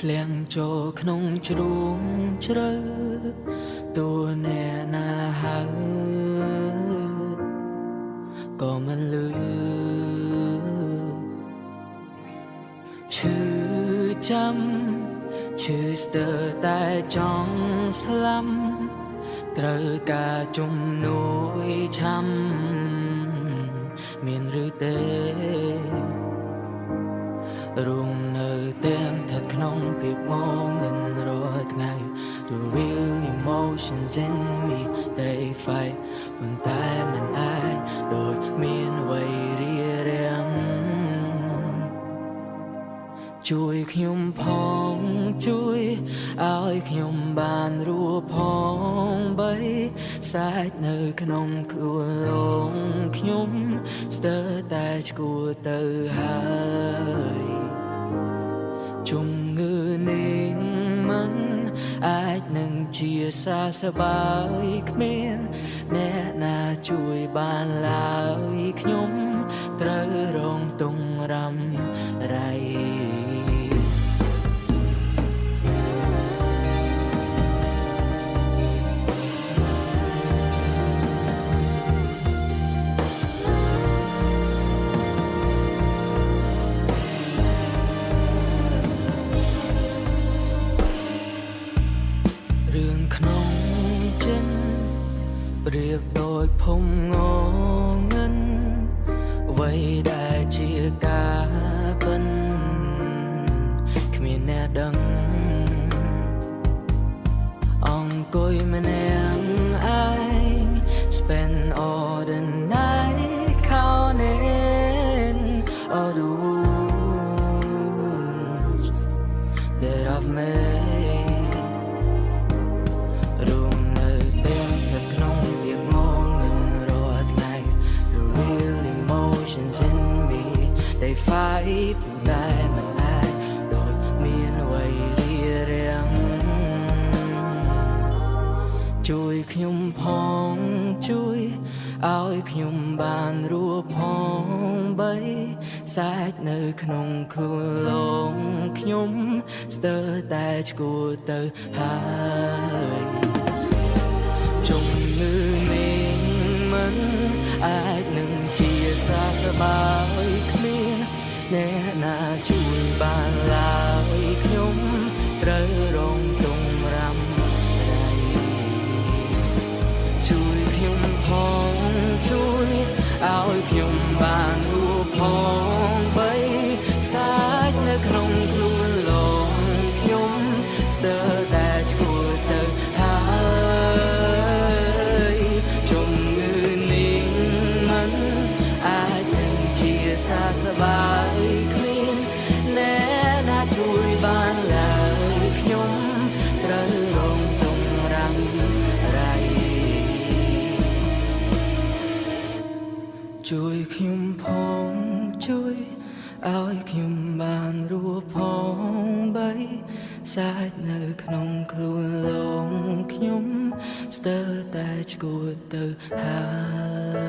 ធ្លាក់ចូលក្នុងជ្រូងជ្រៅតួអ្នកណាហើយក៏មិនលឺឈឺចាំឈឺស្ទើរតែចង់ស្លាប់ត្រូវការជំនួយឆាំមានឬទេរួមនៅទាំងស្ថិតក្នុងភាពងងឹតរាល់ថ្ងៃ The real emotions in me they fight ប៉ុន្តែមិនអាចដូចមានអ្វីរារាំងជួយខ្ញុំផងជួយឲ្យខ្ញុំបានរស់ផងបីសាច់នៅក្នុងខ្លួនលងខ្ញុំស្ទើរតែឈួរទៅហើយជំងឺនេះមិនអាចនឹងជាសះស្បើយគ្មានអ្នកណាជួយបានឡើយខ្ញុំត្រូវរងទងរំไรរឿងក្នុងចិនប្រៀបដូចភូមិងងឹនអ្វីដែលជាការពិនគ្មានអ្នកដឹងអង្គុយម្នាក់ឯង Spend all the night counting all the wounds that I've made they fight តែមិនអាចដូចមានអ្វីរារាំងជួយខ្ញុំផងជួយឲ្យខ្ញុំបានរស់ផងបីសាច់នៅក្នុងខ្លួនលងខ្ញុំស្ទើរតែឈួរទៅហើយជំងឺនេះមិនអាចនឹងជាសះស្បើយគ្មានអ្នកណាជួយបានឡើយខ្ញុំត្រូវរងទងរំไรជួយខ្ញុំផងជួយឲ្យខ្ញុំបានរស់ផងបីសាច់នៅក្នុងខ្លួនលងខ្ញុំស្ទើរតែឈួរទៅហើយជំងឺនេះមិនអាចនឹងជាសះស្បើយគ្មានអ្នកណាជួយបានឡើយខ្ញុំត្រូវរងទងរំไรជួយខ្ញុំផងជួយឲ្យខ្ញុំបានរស់ផងបីសាច់នៅក្នុងខ្លួនលងខ្ញុំស្ទើរតែឈួរទៅហើយ